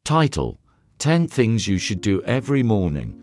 Title: 10 Things You Should Do Every Morning.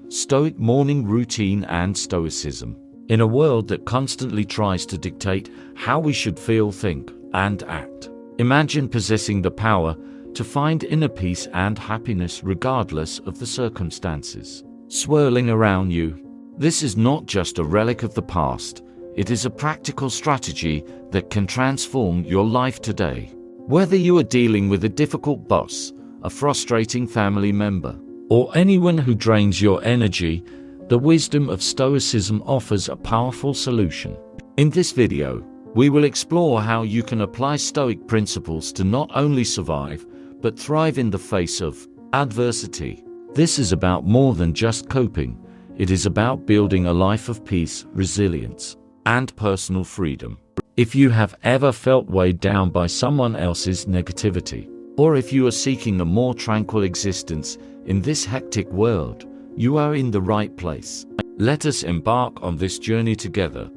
Stoic Morning Routine and Stoicism. In a world that constantly tries to dictate how we should feel, think, and act, imagine possessing the power to find inner peace and happiness regardless of the circumstances swirling around you. This is not just a relic of the past, it is a practical strategy that can transform your life today. Whether you are dealing with a difficult boss, a frustrating family member, or anyone who drains your energy, the wisdom of Stoicism offers a powerful solution. In this video, we will explore how you can apply Stoic principles to not only survive, but thrive in the face of adversity. This is about more than just coping. It is about building a life of peace, resilience, and personal freedom. If you have ever felt weighed down by someone else's negativity, or if you are seeking a more tranquil existence in this hectic world, you are in the right place. Let us embark on this journey together,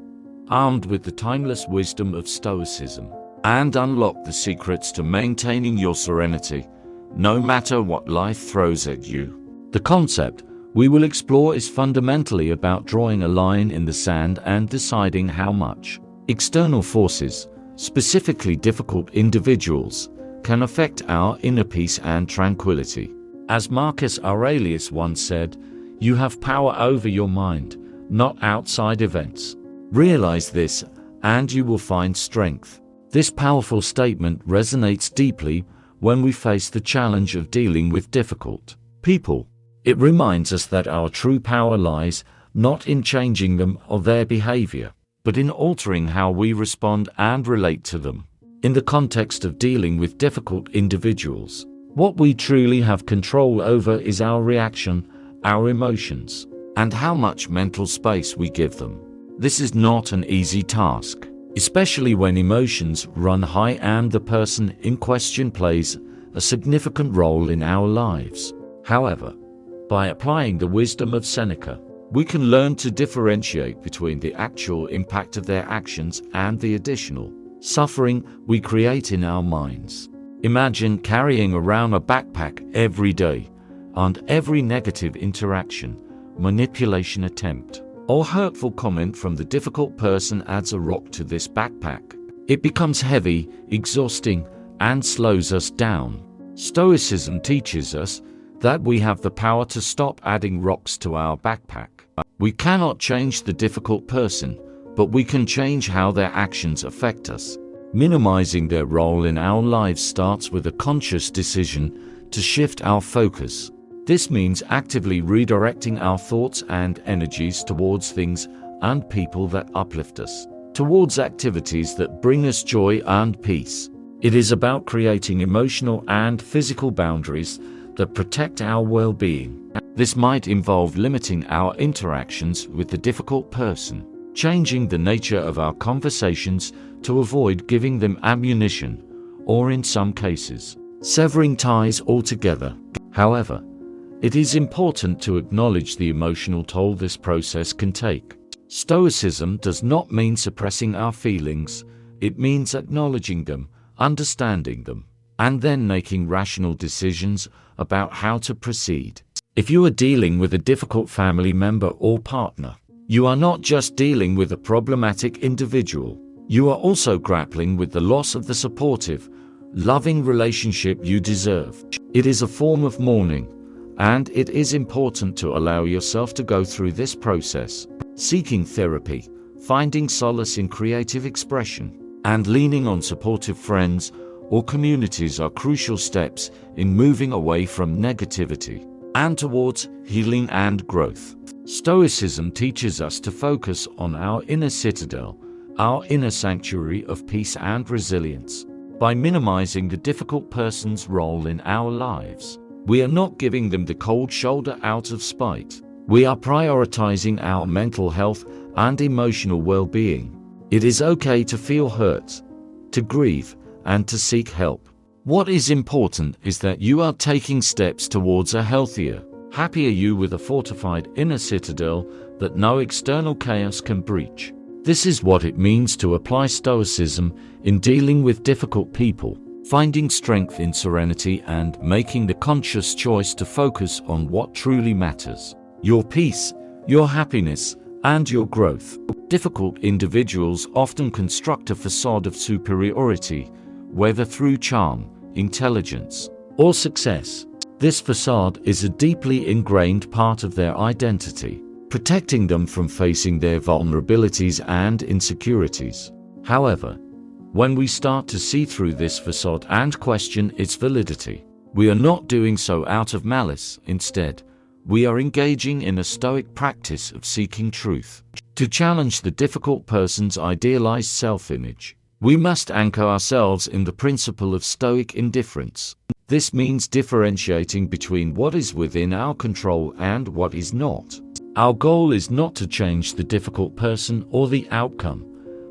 armed with the timeless wisdom of Stoicism, and unlock the secrets to maintaining your serenity, no matter what life throws at you. The concept we will explore is fundamentally about drawing a line in the sand and deciding how much external forces, specifically difficult individuals, can affect our inner peace and tranquility. As Marcus Aurelius once said, "You have power over your mind, not outside events. Realize this, and you will find strength." This powerful statement resonates deeply when we face the challenge of dealing with difficult people. It reminds us that our true power lies not in changing them or their behavior, but in altering how we respond and relate to them. In the context of dealing with difficult individuals, what we truly have control over is our reaction, our emotions, and how much mental space we give them. This is not an easy task, especially when emotions run high and the person in question plays a significant role in our lives. However, by applying the wisdom of Seneca, we can learn to differentiate between the actual impact of their actions and the additional suffering we create in our minds. Imagine carrying around a backpack every day, and every negative interaction, manipulation attempt, or hurtful comment from the difficult person adds a rock to this backpack. It becomes heavy, exhausting, and slows us down. Stoicism teaches us that we have the power to stop adding rocks to our backpack. We cannot change the difficult person, but we can change how their actions affect us. Minimizing their role in our lives starts with a conscious decision to shift our focus. This means actively redirecting our thoughts and energies towards things and people that uplift us, towards activities that bring us joy and peace. It is about creating emotional and physical boundaries that protect our well-being. This might involve limiting our interactions with the difficult person, changing the nature of our conversations to avoid giving them ammunition, or in some cases, severing ties altogether. However, it is important to acknowledge the emotional toll this process can take. Stoicism does not mean suppressing our feelings, it means acknowledging them, understanding them, and then making rational decisions about how to proceed. If you are dealing with a difficult family member or partner, you are not just dealing with a problematic individual, you are also grappling with the loss of the supportive, loving relationship you deserve. It is a form of mourning, and it is important to allow yourself to go through this process. Seeking therapy, finding solace in creative expression, and leaning on supportive friends or communities are crucial steps in moving away from negativity and towards healing and growth. Stoicism teaches us to focus on our inner citadel, our inner sanctuary of peace and resilience. By minimizing the difficult person's role in our lives, we are not giving them the cold shoulder out of spite. We are prioritizing our mental health and emotional well-being. It is okay to feel hurt, to grieve, and to seek help. What is important is that you are taking steps towards a healthier, happier you with a fortified inner citadel that no external chaos can breach. This is what it means to apply Stoicism in dealing with difficult people. finding strength in serenity and making the conscious choice to focus on what truly matters: your peace, your happiness, and your growth. Difficult individuals often construct a facade of superiority, whether through charm, intelligence, or success. This facade is a deeply ingrained part of their identity, protecting them from facing their vulnerabilities and insecurities. However, when we start to see through this facade and question its validity, we are not doing so out of malice. Instead, we are engaging in a Stoic practice of seeking truth. To challenge the difficult person's idealized self-image, we must anchor ourselves in the principle of Stoic indifference. This means differentiating between what is within our control and what is not. Our goal is not to change the difficult person or the outcome,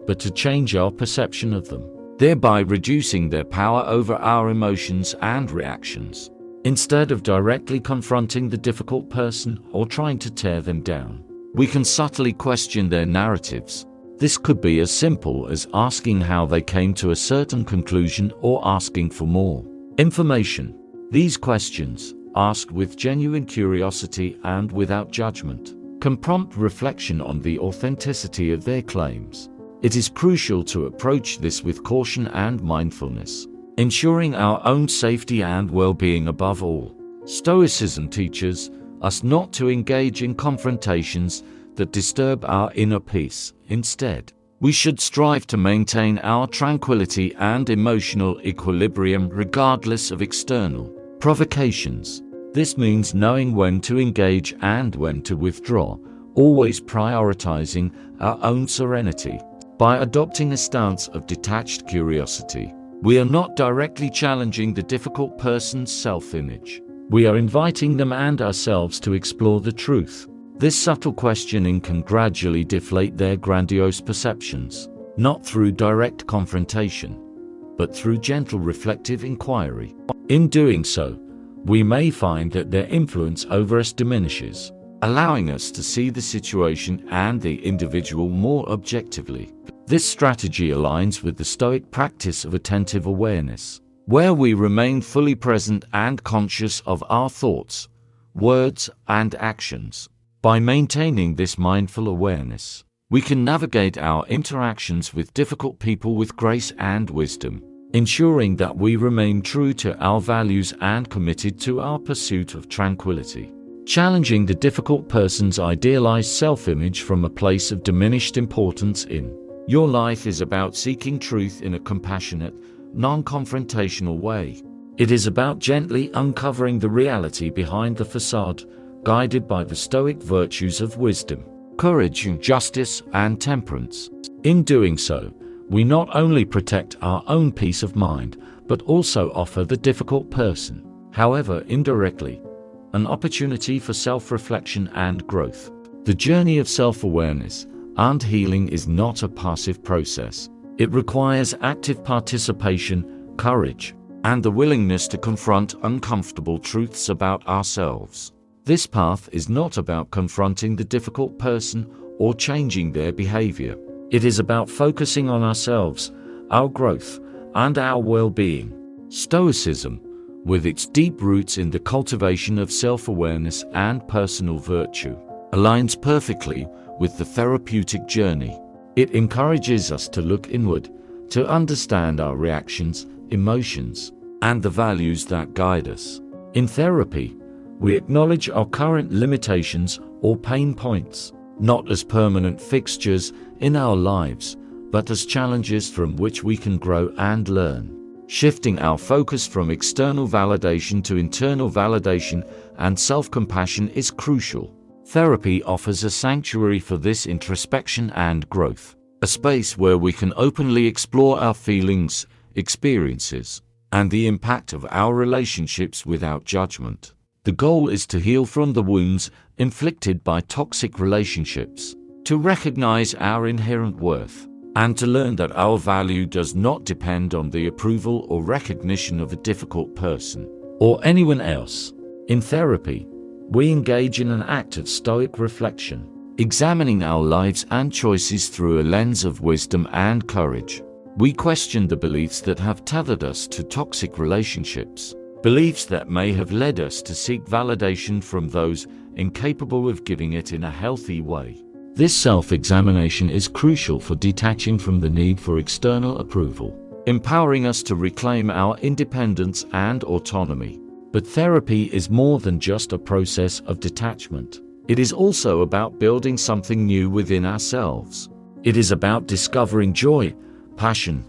but to change our perception of them, thereby reducing their power over our emotions and reactions. Instead of directly confronting the difficult person or trying to tear them down, we can subtly question their narratives. This could be as simple as asking how they came to a certain conclusion or asking for more information. These questions, asked with genuine curiosity and without judgment, can prompt reflection on the authenticity of their claims. It is crucial to approach this with caution and mindfulness, ensuring our own safety and well-being above all. Stoicism teaches us not to engage in confrontations that disturb our inner peace. Instead, we should strive to maintain our tranquility and emotional equilibrium regardless of external provocations. This means knowing when to engage and when to withdraw, always prioritizing our own serenity. By adopting a stance of detached curiosity, we are not directly challenging the difficult person's self-image. We are inviting them and ourselves to explore the truth. This subtle questioning can gradually deflate their grandiose perceptions, not through direct confrontation, but through gentle reflective inquiry. In doing so, we may find that their influence over us diminishes, allowing us to see the situation and the individual more objectively. This strategy aligns with the Stoic practice of attentive awareness, where we remain fully present and conscious of our thoughts, words, and actions. By maintaining this mindful awareness, we can navigate our interactions with difficult people with grace and wisdom, ensuring that we remain true to our values and committed to our pursuit of tranquility. Challenging the difficult person's idealized self-image from a place of diminished importance in your life is about seeking truth in a compassionate, non-confrontational way. It is about gently uncovering the reality behind the facade, guided by the Stoic virtues of wisdom, courage, justice, and temperance. In doing so, we not only protect our own peace of mind, but also offer the difficult person, however indirectly, an opportunity for self-reflection and growth. The journey of self-awareness and healing is not a passive process. It requires active participation, courage, and the willingness to confront uncomfortable truths about ourselves. This path is not about confronting the difficult person or changing their behavior. It is about focusing on ourselves, our growth, and our well-being. Stoicism, with its deep roots in the cultivation of self-awareness and personal virtue, aligns perfectly with the therapeutic journey. It encourages us to look inward, to understand our reactions, emotions, and the values that guide us. In therapy, we acknowledge our current limitations or pain points, not as permanent fixtures in our lives, but as challenges from which we can grow and learn. Shifting our focus from external validation to internal validation and self-compassion is crucial. Therapy offers a sanctuary for this introspection and growth, a space where we can openly explore our feelings, experiences, and the impact of our relationships without judgment. The goal is to heal from the wounds inflicted by toxic relationships, to recognize our inherent worth, and to learn that our value does not depend on the approval or recognition of a difficult person or anyone else. In therapy, we engage in an act of Stoic reflection, examining our lives and choices through a lens of wisdom and courage. We question the beliefs that have tethered us to toxic relationships, beliefs that may have led us to seek validation from those incapable of giving it in a healthy way. This self-examination is crucial for detaching from the need for external approval, empowering us to reclaim our independence and autonomy. But therapy is more than just a process of detachment. It is also about building something new within ourselves. It is about discovering joy, passion,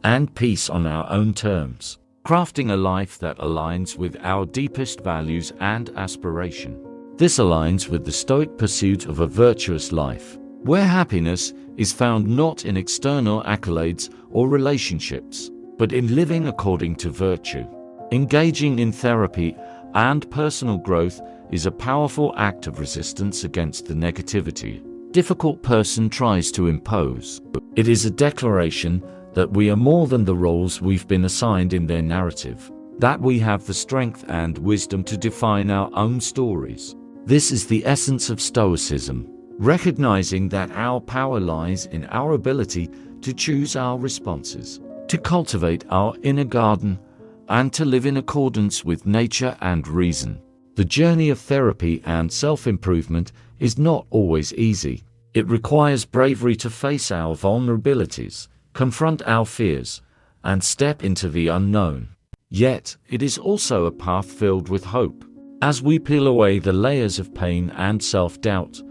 and peace on our own terms, crafting a life that aligns with our deepest values and aspiration. This aligns with the Stoic pursuit of a virtuous life, where happiness is found not in external accolades or relationships, but in living according to virtue. Engaging in therapy and personal growth is a powerful act of resistance against the negativity a difficult person tries to impose. It is a declaration that we are more than the roles we've been assigned in their narrative, that we have the strength and wisdom to define our own stories. This is the essence of Stoicism, recognizing that our power lies in our ability to choose our responses, to cultivate our inner garden, and to live in accordance with nature and reason. The journey of therapy and self-improvement is not always easy. It requires bravery to face our vulnerabilities, confront our fears, and step into the unknown. Yet, it is also a path filled with hope. As we peel away the layers of pain and self-doubt,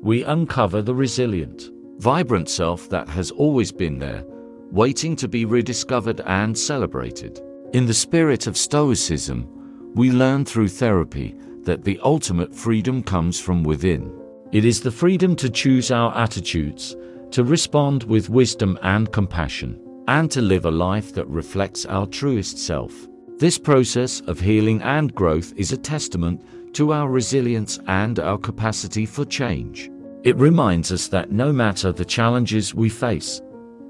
we uncover the resilient, vibrant self that has always been there, waiting to be rediscovered and celebrated. In the spirit of Stoicism, we learn through therapy that the ultimate freedom comes from within. It is the freedom to choose our attitudes, to respond with wisdom and compassion, and to live a life that reflects our truest self. This process of healing and growth is a testament to our resilience and our capacity for change. It reminds us that no matter the challenges we face,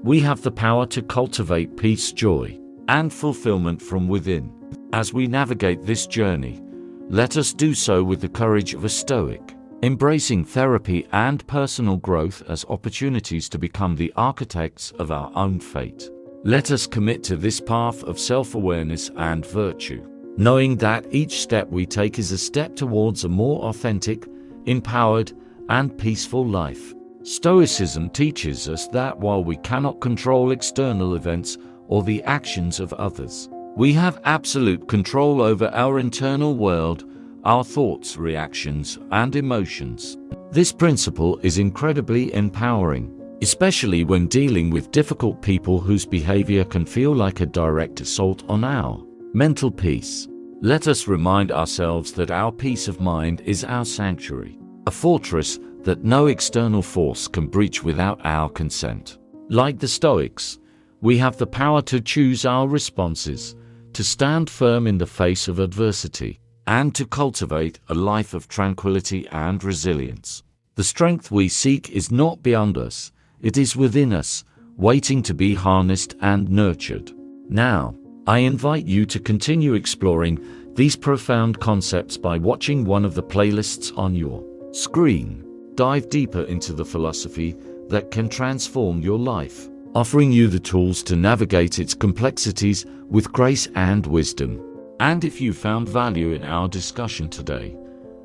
we have the power to cultivate peace, joy, and fulfillment from within. As we navigate this journey, let us do so with the courage of a Stoic, embracing therapy and personal growth as opportunities to become the architects of our own fate. Let us commit to this path of self-awareness and virtue, knowing that each step we take is a step towards a more authentic, empowered, and peaceful life. Stoicism teaches us that while we cannot control external events or the actions of others, we have absolute control over our internal world, our thoughts, reactions, and emotions. This principle is incredibly empowering, especially when dealing with difficult people whose behavior can feel like a direct assault on our mental peace. Let us remind ourselves that our peace of mind is our sanctuary, a fortress that no external force can breach without our consent. Like the Stoics, we have the power to choose our responses, to stand firm in the face of adversity, and to cultivate a life of tranquility and resilience. The strength we seek is not beyond us, it is within us, waiting to be harnessed and nurtured. Now, I invite you to continue exploring these profound concepts by watching one of the playlists on your screen. Dive deeper into the philosophy that can transform your life, offering you the tools to navigate its complexities with grace and wisdom. And if you found value in our discussion today,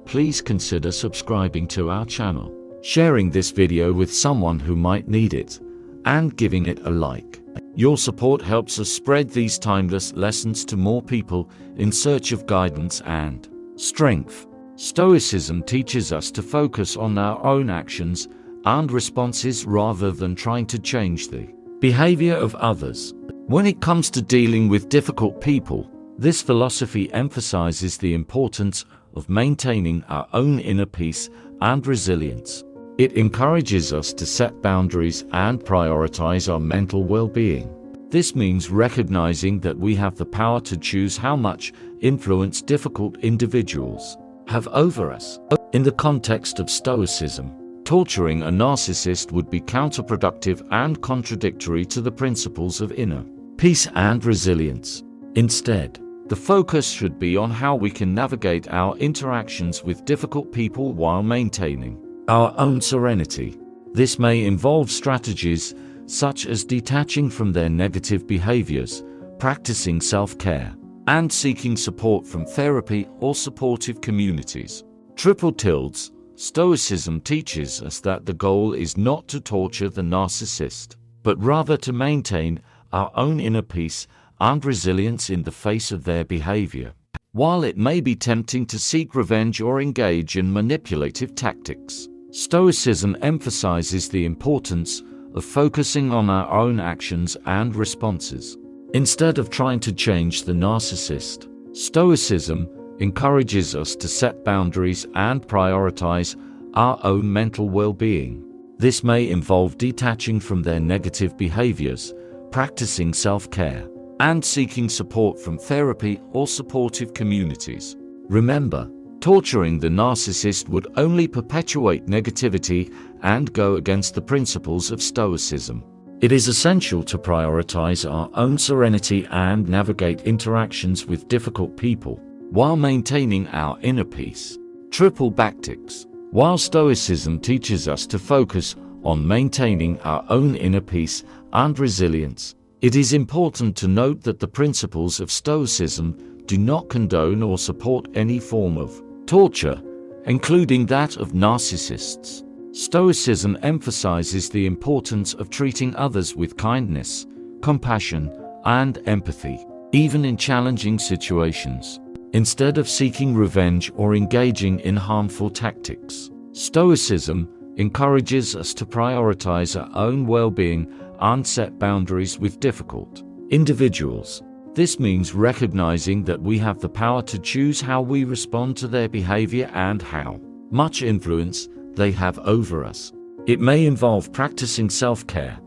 please consider subscribing to our channel, sharing this video with someone who might need it, and giving it a like. Your support helps us spread these timeless lessons to more people in search of guidance and strength. Stoicism teaches us to focus on our own actions and responses rather than trying to change the behavior of others. When it comes to dealing with difficult people, this philosophy emphasizes the importance of maintaining our own inner peace and resilience. It encourages us to set boundaries and prioritize our mental well-being. This means recognizing that we have the power to choose how much influence difficult individuals have over us. In the context of Stoicism, torturing a narcissist would be counterproductive and contradictory to the principles of inner peace and resilience. Instead, the focus should be on how we can navigate our interactions with difficult people while maintaining our own serenity. This may involve strategies such as detaching from their negative behaviors, practicing self-care, and seeking support from therapy or supportive communities. Triple tildes. Stoicism teaches us that the goal is not to torture the narcissist, but rather to maintain our own inner peace and resilience in the face of their behavior. While it may be tempting to seek revenge or engage in manipulative tactics, Stoicism emphasizes the importance of focusing on our own actions and responses. Instead of trying to change the narcissist, Stoicism encourages us to set boundaries and prioritize our own mental well-being. This may involve detaching from their negative behaviors, practicing self-care, and seeking support from therapy or supportive communities. Remember, torturing the narcissist would only perpetuate negativity and go against the principles of Stoicism. It is essential to prioritize our own serenity and navigate interactions with difficult people while maintaining our inner peace. Triple backticks. While Stoicism teaches us to focus on maintaining our own inner peace and resilience, it is important to note that the principles of Stoicism do not condone or support any form of torture, including that of narcissists. Stoicism emphasizes the importance of treating others with kindness, compassion, and empathy, even in challenging situations. Instead of seeking revenge or engaging in harmful tactics, Stoicism encourages us to prioritize our own well-being and set boundaries with difficult individuals. This means recognizing that we have the power to choose how we respond to their behavior and how much influence they have over us. It may involve practicing self-care,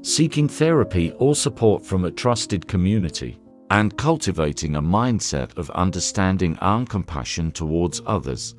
seeking therapy or support from a trusted community, and cultivating a mindset of understanding and compassion towards others,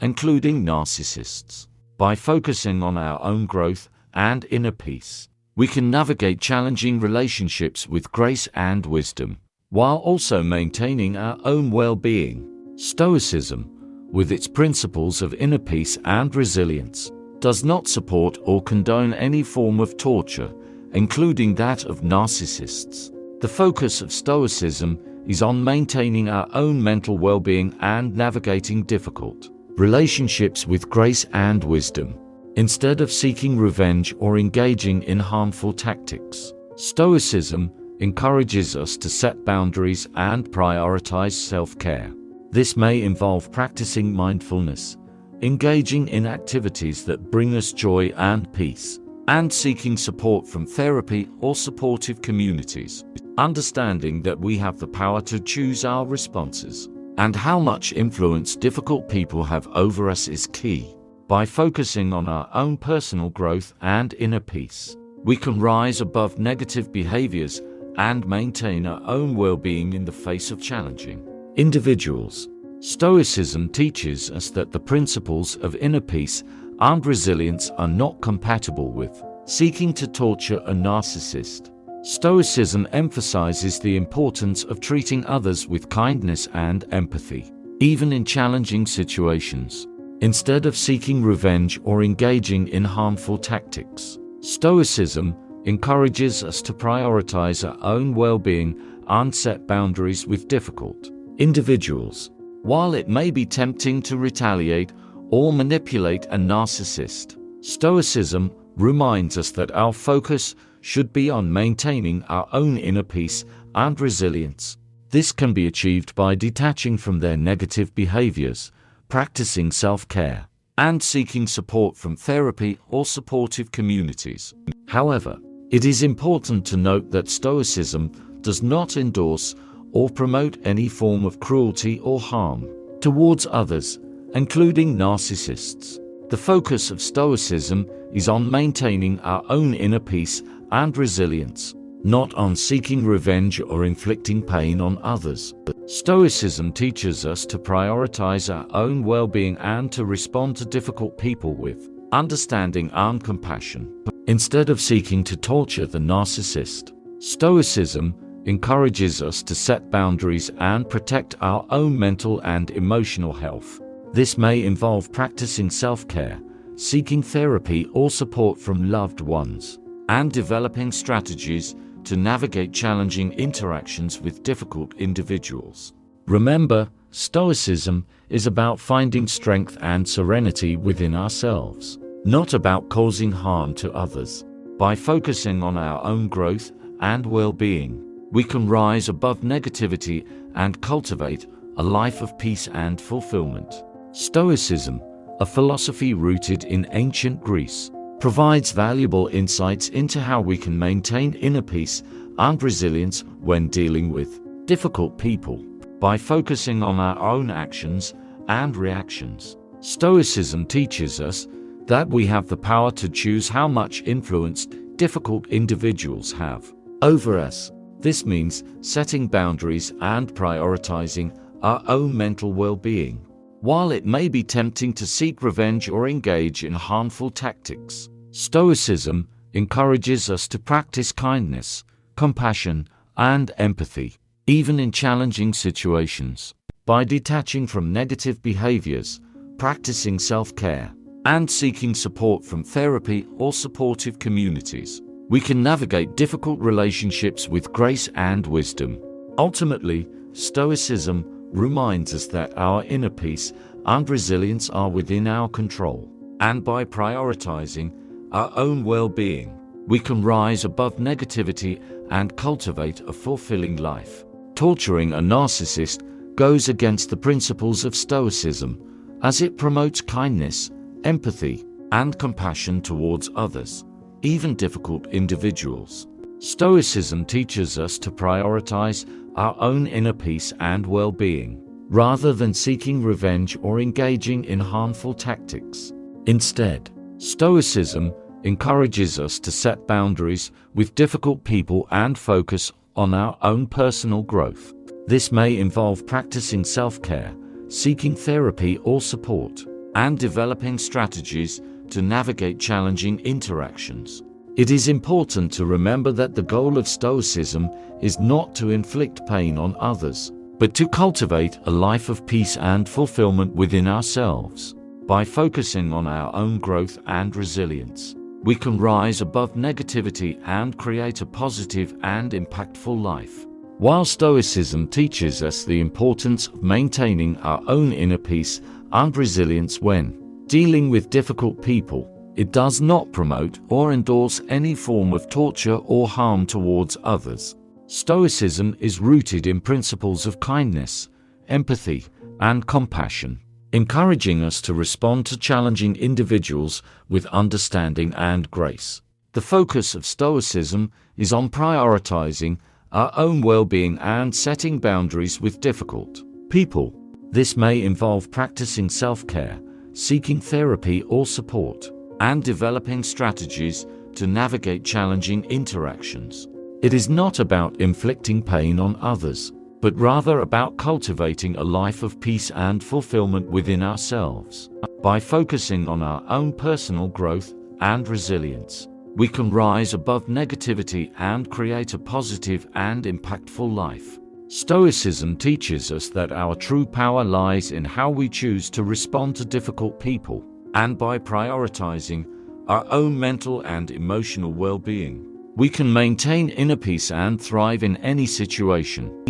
including narcissists. By focusing on our own growth and inner peace, we can navigate challenging relationships with grace and wisdom, while also maintaining our own well-being. Stoicism, with its principles of inner peace and resilience, does not support or condone any form of torture, including that of narcissists. The focus of Stoicism is on maintaining our own mental well-being and navigating difficult relationships with grace and wisdom. Instead of seeking revenge or engaging in harmful tactics, Stoicism encourages us to set boundaries and prioritize self-care. This may involve practicing mindfulness, engaging in activities that bring us joy and peace, and seeking support from therapy or supportive communities. Understanding that we have the power to choose our responses and how much influence difficult people have over us is key. By focusing on our own personal growth and inner peace, we can rise above negative behaviors and maintain our own well-being in the face of challenging individuals. Stoicism teaches us that the principles of inner peace and resilience are not compatible with seeking to torture a narcissist. Stoicism emphasizes the importance of treating others with kindness and empathy, even in challenging situations. Instead of seeking revenge or engaging in harmful tactics, Stoicism encourages us to prioritize our own well-being and set boundaries with difficult individuals. While it may be tempting to retaliate or manipulate a narcissist, Stoicism reminds us that our focus should be on maintaining our own inner peace and resilience. This can be achieved by detaching from their negative behaviors, practicing self-care, and seeking support from therapy or supportive communities. However, it is important to note that Stoicism does not endorse or promote any form of cruelty or harm towards others, including narcissists. The focus of Stoicism is on maintaining our own inner peace and resilience, not on seeking revenge or inflicting pain on others. Stoicism teaches us to prioritize our own well-being and to respond to difficult people with understanding and compassion. Instead of seeking to torture the narcissist, Stoicism encourages us to set boundaries and protect our own mental and emotional health. This may involve practicing self-care, seeking therapy or support from loved ones, and developing strategies to navigate challenging interactions with difficult individuals. Remember, Stoicism is about finding strength and serenity within ourselves, not about causing harm to others. By focusing on our own growth and well-being, we can rise above negativity and cultivate a life of peace and fulfillment. Stoicism, a philosophy rooted in ancient Greece, provides valuable insights into how we can maintain inner peace and resilience when dealing with difficult people. By focusing on our own actions and reactions, Stoicism teaches us that we have the power to choose how much influence difficult individuals have over us. This means setting boundaries and prioritizing our own mental well-being. While it may be tempting to seek revenge or engage in harmful tactics, Stoicism encourages us to practice kindness, compassion, and empathy, even in challenging situations. By detaching from negative behaviors, practicing self-care, and seeking support from therapy or supportive communities, we can navigate difficult relationships with grace and wisdom. Ultimately, Stoicism reminds us that our inner peace and resilience are within our control, and by prioritizing our own well-being, we can rise above negativity and cultivate a fulfilling life. Torturing a narcissist goes against the principles of Stoicism, as it promotes kindness, empathy, and compassion towards others, even difficult individuals. Stoicism teaches us to prioritize our own inner peace and well-being, rather than seeking revenge or engaging in harmful tactics. Instead, Stoicism encourages us to set boundaries with difficult people and focus on our own personal growth. This may involve practicing self-care, seeking therapy or support, and developing strategies to navigate challenging interactions. It is important to remember that the goal of Stoicism is not to inflict pain on others, but to cultivate a life of peace and fulfillment within ourselves. By focusing on our own growth and resilience, we can rise above negativity and create a positive and impactful life. While Stoicism teaches us the importance of maintaining our own inner peace and resilience when dealing with difficult people, it does not promote or endorse any form of torture or harm towards others. Stoicism is rooted in principles of kindness, empathy, and compassion, encouraging us to respond to challenging individuals with understanding and grace. The focus of Stoicism is on prioritizing our own well-being and setting boundaries with difficult people. This may involve practicing self-care, seeking therapy or support, and developing strategies to navigate challenging interactions. It is not about inflicting pain on others, but rather about cultivating a life of peace and fulfillment within ourselves. By focusing on our own personal growth and resilience, we can rise above negativity and create a positive and impactful life. Stoicism teaches us that our true power lies in how we choose to respond to difficult people, and by prioritizing our own mental and emotional well-being, we can maintain inner peace and thrive in any situation.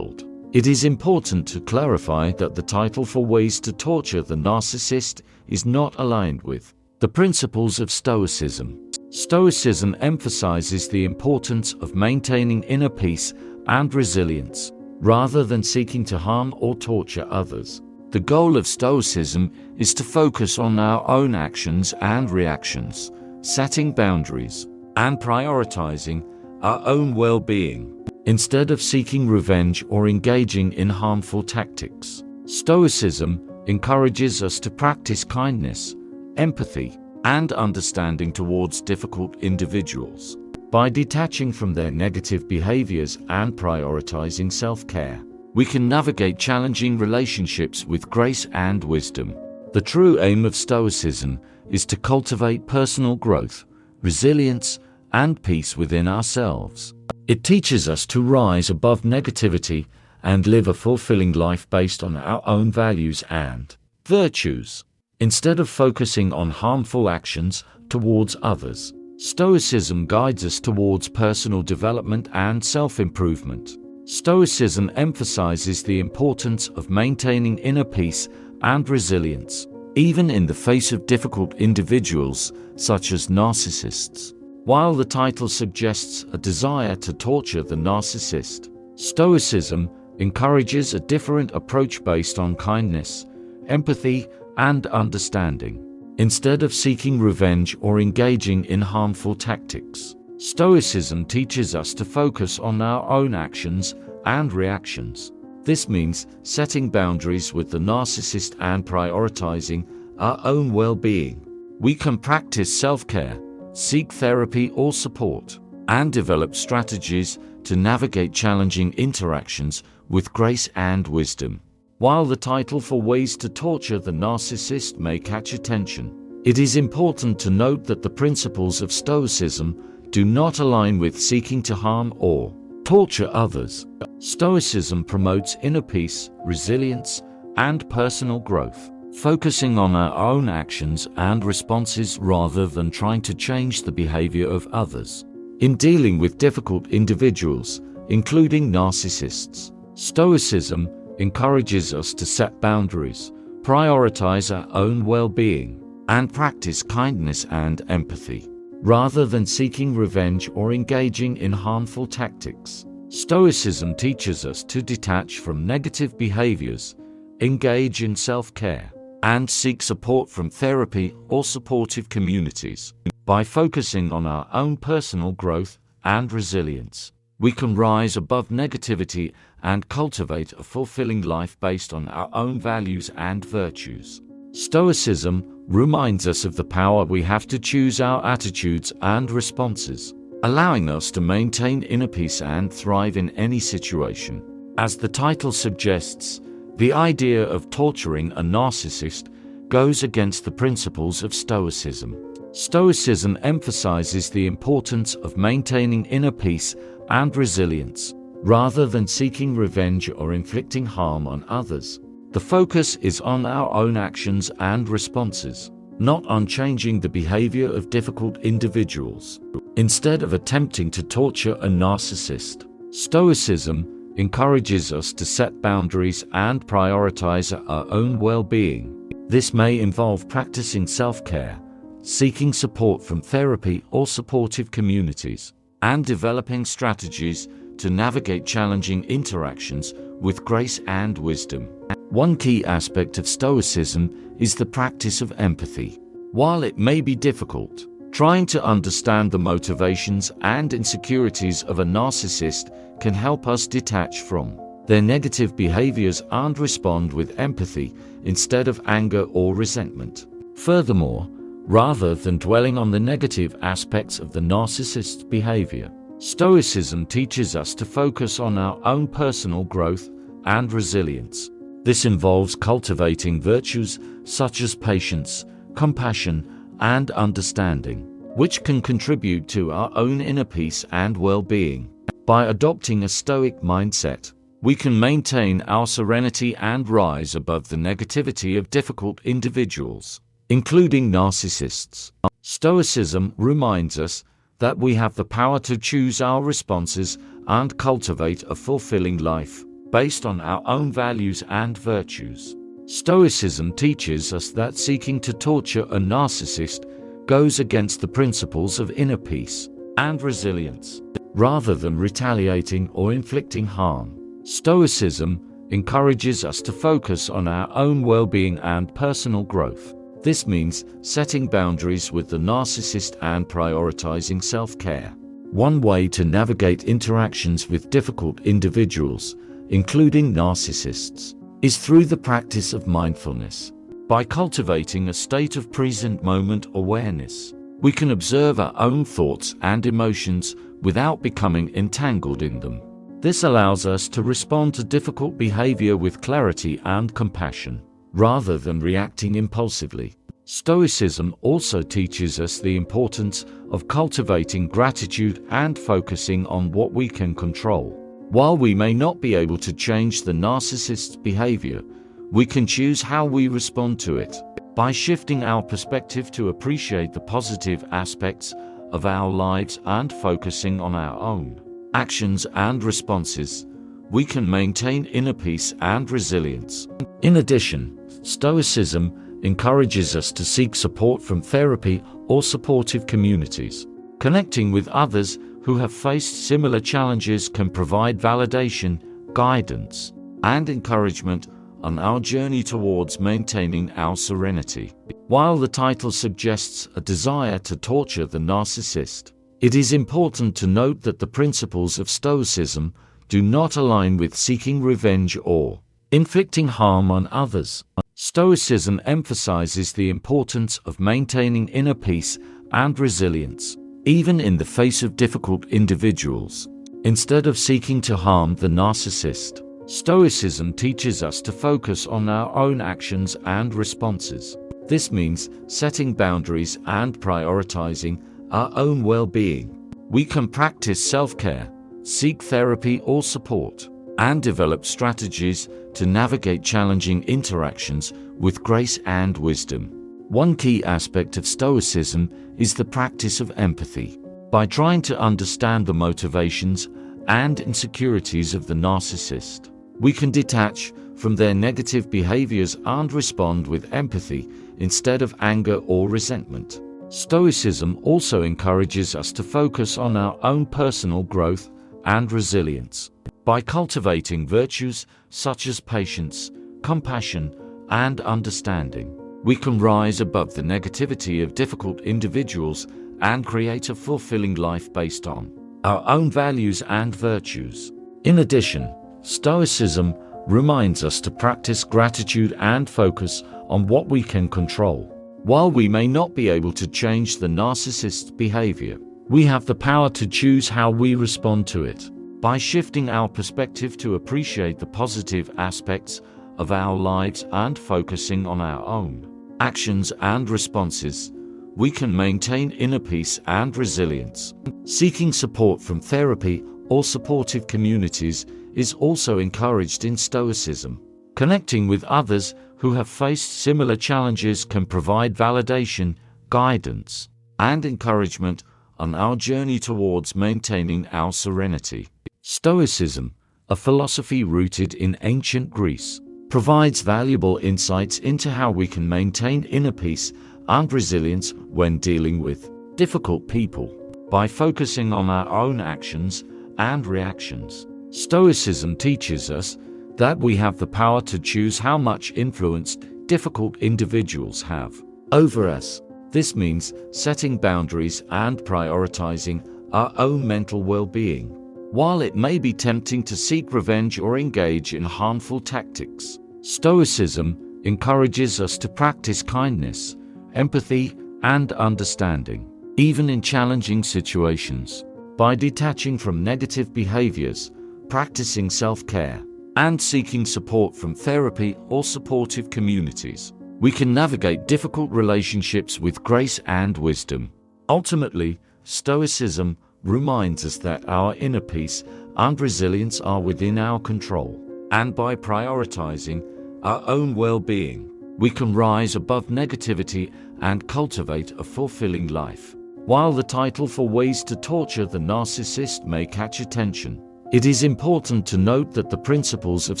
It is important to clarify that the title for Ways to Torture the Narcissist is not aligned with the principles of Stoicism. Stoicism emphasizes the importance of maintaining inner peace and resilience, rather than seeking to harm or torture others. The goal of Stoicism is to focus on our own actions and reactions, setting boundaries, and prioritizing our own well-being, instead of seeking revenge or engaging in harmful tactics. Stoicism encourages us to practice kindness, empathy, and understanding towards difficult individuals. By detaching from their negative behaviors and prioritizing self-care, we can navigate challenging relationships with grace and wisdom. The true aim of Stoicism is to cultivate personal growth, resilience, and peace within ourselves. It teaches us to rise above negativity and live a fulfilling life based on our own values and virtues, instead of focusing on harmful actions towards others. Stoicism guides us towards personal development and self-improvement. Stoicism emphasizes the importance of maintaining inner peace and resilience, even in the face of difficult individuals such as narcissists. While the title suggests a desire to torture the narcissist, Stoicism encourages a different approach based on kindness, empathy, and understanding. Instead of seeking revenge or engaging in harmful tactics, Stoicism teaches us to focus on our own actions and reactions. This means setting boundaries with the narcissist and prioritizing our own well-being. We can practice self-care, seek therapy or support, and develop strategies to navigate challenging interactions with grace and wisdom. While the title for Ways to Torture the Narcissist may catch attention, it is important to note that the principles of Stoicism do not align with seeking to harm or torture others. Stoicism promotes inner peace, resilience, and personal growth, focusing on our own actions and responses rather than trying to change the behavior of others. In dealing with difficult individuals, including narcissists, Stoicism encourages us to set boundaries, prioritize our own well-being, and practice kindness and empathy, rather than seeking revenge or engaging in harmful tactics. Stoicism teaches us to detach from negative behaviors, engage in self-care, and seek support from therapy or supportive communities. By focusing on our own personal growth and resilience, we can rise above negativity and cultivate a fulfilling life based on our own values and virtues. Stoicism reminds us of the power we have to choose our attitudes and responses, allowing us to maintain inner peace and thrive in any situation. As the title suggests, the idea of torturing a narcissist goes against the principles of Stoicism. Stoicism emphasizes the importance of maintaining inner peace and resilience, rather than seeking revenge or inflicting harm on others. The focus is on our own actions and responses, not on changing the behavior of difficult individuals. Instead of attempting to torture a narcissist, Stoicism encourages us to set boundaries and prioritize our own well-being. This may involve practicing self-care, seeking support from therapy or supportive communities, and developing strategies to navigate challenging interactions with grace and wisdom. One key aspect of Stoicism is the practice of empathy. While it may be difficult, trying to understand the motivations and insecurities of a narcissist can help us detach from their negative behaviors and respond with empathy instead of anger or resentment. Furthermore, rather than dwelling on the negative aspects of the narcissist's behavior, Stoicism teaches us to focus on our own personal growth and resilience. This involves cultivating virtues such as patience, compassion, and understanding, which can contribute to our own inner peace and well-being. By adopting a Stoic mindset, we can maintain our serenity and rise above the negativity of difficult individuals, including narcissists. Stoicism reminds us that we have the power to choose our responses and cultivate a fulfilling life based on our own values and virtues. Stoicism teaches us that seeking to torture a narcissist goes against the principles of inner peace and resilience. Rather than retaliating or inflicting harm, Stoicism encourages us to focus on our own well-being and personal growth. This means setting boundaries with the narcissist and prioritizing self-care. One way to navigate interactions with difficult individuals, including narcissists, is through the practice of mindfulness. By cultivating a state of present moment awareness, we can observe our own thoughts and emotions without becoming entangled in them. This allows us to respond to difficult behavior with clarity and compassion, rather than reacting impulsively. Stoicism also teaches us the importance of cultivating gratitude and focusing on what we can control. While we may not be able to change the narcissist's behavior, we can choose how we respond to it. By shifting our perspective to appreciate the positive aspects of our lives and focusing on our own actions and responses, we can maintain inner peace and resilience. In addition, Stoicism encourages us to seek support from therapy or supportive communities. Connecting with others who have faced similar challenges can provide validation, guidance, and encouragement on our journey towards maintaining our serenity. While the title suggests a desire to torture the narcissist, it is important to note that the principles of Stoicism do not align with seeking revenge or inflicting harm on others. Stoicism emphasizes the importance of maintaining inner peace and resilience, even in the face of difficult individuals. Instead of seeking to harm the narcissist, Stoicism teaches us to focus on our own actions and responses. This means setting boundaries and prioritizing our own well-being. We can practice self-care, seek therapy or support, and develop strategies to navigate challenging interactions with grace and wisdom. One key aspect of Stoicism is the practice of empathy. By trying to understand the motivations and insecurities of the narcissist, we can detach from their negative behaviors and respond with empathy instead of anger or resentment. Stoicism also encourages us to focus on our own personal growth and resilience. By cultivating virtues such as patience, compassion, and understanding, we can rise above the negativity of difficult individuals and create a fulfilling life based on our own values and virtues. In addition, Stoicism reminds us to practice gratitude and focus on what we can control. While we may not be able to change the narcissist's behavior, we have the power to choose how we respond to it. By shifting our perspective to appreciate the positive aspects of our lives and focusing on our own actions and responses, we can maintain inner peace and resilience. Seeking support from therapy or supportive communities is also encouraged in Stoicism. Connecting with others who have faced similar challenges can provide validation, guidance, and encouragement on our journey towards maintaining our serenity. Stoicism, a philosophy rooted in ancient Greece, provides valuable insights into how we can maintain inner peace and resilience when dealing with difficult people. By focusing on our own actions and reactions, Stoicism teaches us that we have the power to choose how much influence difficult individuals have over us. This means setting boundaries and prioritizing our own mental well-being. While it may be tempting to seek revenge or engage in harmful tactics, Stoicism encourages us to practice kindness, empathy, and understanding, even in challenging situations. By detaching from negative behaviors, practicing self-care, and seeking support from therapy or supportive communities, we can navigate difficult relationships with grace and wisdom. Ultimately, Stoicism reminds us that our inner peace and resilience are within our control, and by prioritizing our own well-being, we can rise above negativity and cultivate a fulfilling life. While the title for Ways to Torture the Narcissist may catch attention, it is important to note that the principles of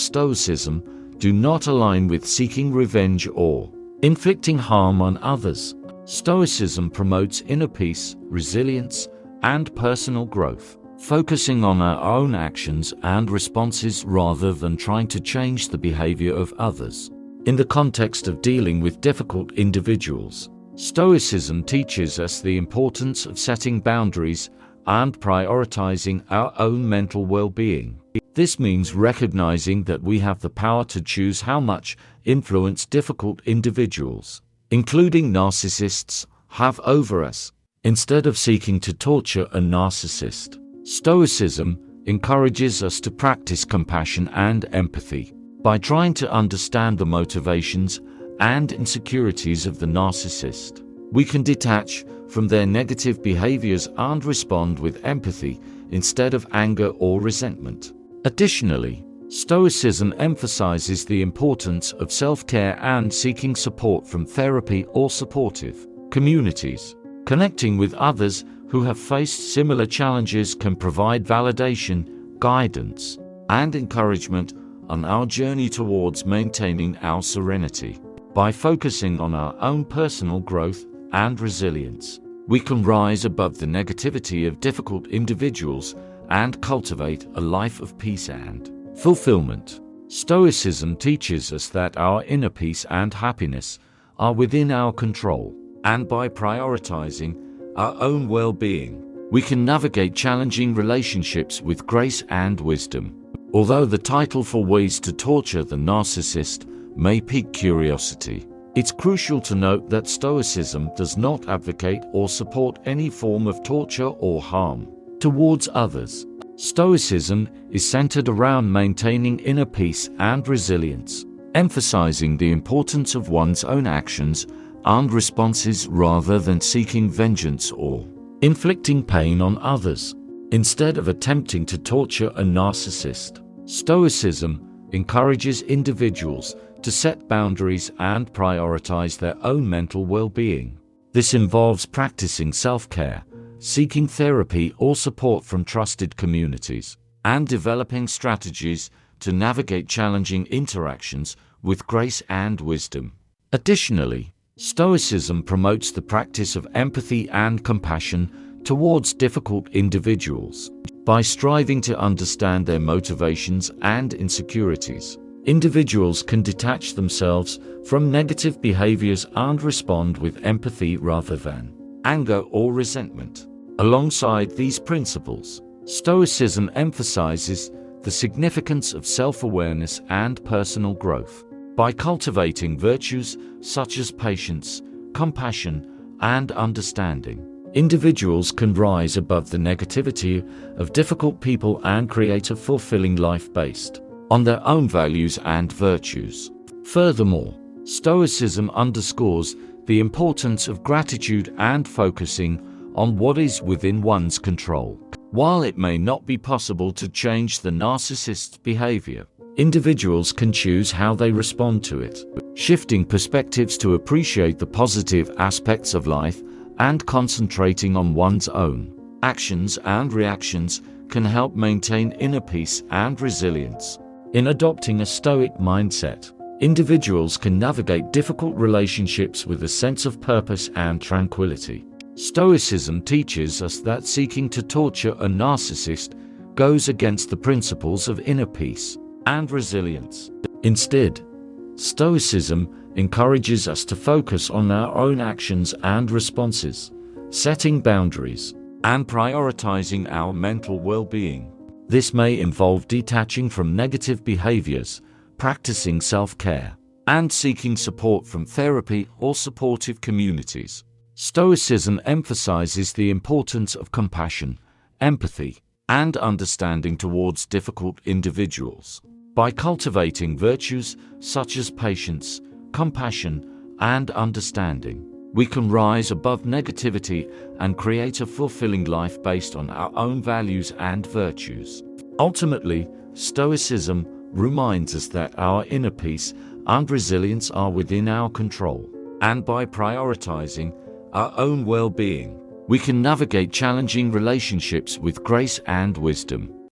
Stoicism do not align with seeking revenge or inflicting harm on others. Stoicism promotes inner peace, resilience, and personal growth, focusing on our own actions and responses rather than trying to change the behavior of others. In the context of dealing with difficult individuals, Stoicism teaches us the importance of setting boundaries and prioritizing our own mental well-being. This means recognizing that we have the power to choose how much influence difficult individuals, including narcissists, have over us. Instead of seeking to torture a narcissist, Stoicism encourages us to practice compassion and empathy. By trying to understand the motivations and insecurities of the narcissist, we can detach from their negative behaviors and respond with empathy instead of anger or resentment. Additionally, Stoicism emphasizes the importance of self-care and seeking support from therapy or supportive communities. Connecting with others who have faced similar challenges can provide validation, guidance, and encouragement on our journey towards maintaining our serenity. By focusing on our own personal growth and resilience, we can rise above the negativity of difficult individuals and cultivate a life of peace and fulfillment. Stoicism teaches us that our inner peace and happiness are within our control, and by prioritizing our own well-being, we can navigate challenging relationships with grace and wisdom. Although the title for Ways to Torture the Narcissist may pique curiosity, it's crucial to note that Stoicism does not advocate or support any form of torture or harm towards others. Stoicism is centered around maintaining inner peace and resilience, emphasizing the importance of one's own actions and responses rather than seeking vengeance or inflicting pain on others. Instead of attempting to torture a narcissist, Stoicism encourages individuals to set boundaries and prioritize their own mental well-being. This involves practicing self-care, seeking therapy or support from trusted communities, and developing strategies to navigate challenging interactions with grace and wisdom. Additionally, Stoicism promotes the practice of empathy and compassion towards difficult individuals. By striving to understand their motivations and insecurities, individuals can detach themselves from negative behaviors and respond with empathy rather than anger or resentment. Alongside these principles, Stoicism emphasizes the significance of self-awareness and personal growth. By cultivating virtues such as patience, compassion, and understanding, individuals can rise above the negativity of difficult people and create a fulfilling life based on their own values and virtues. Furthermore, Stoicism underscores the importance of gratitude and focusing on what is within one's control. While it may not be possible to change the narcissist's behavior, individuals can choose how they respond to it. Shifting perspectives to appreciate the positive aspects of life and concentrating on one's own actions and reactions can help maintain inner peace and resilience. In adopting a Stoic mindset, individuals can navigate difficult relationships with a sense of purpose and tranquility. Stoicism teaches us that seeking to torture a narcissist goes against the principles of inner peace and resilience. Instead, Stoicism encourages us to focus on our own actions and responses, setting boundaries, and prioritizing our mental well-being. This may involve detaching from negative behaviors, practicing self-care, and seeking support from therapy or supportive communities. Stoicism emphasizes the importance of compassion, empathy, and understanding towards difficult individuals. By cultivating virtues such as patience, compassion, and understanding, we can rise above negativity and create a fulfilling life based on our own values and virtues. Ultimately, Stoicism reminds us that our inner peace and resilience are within our control, and by prioritizing our own well-being, we can navigate challenging relationships with grace and wisdom.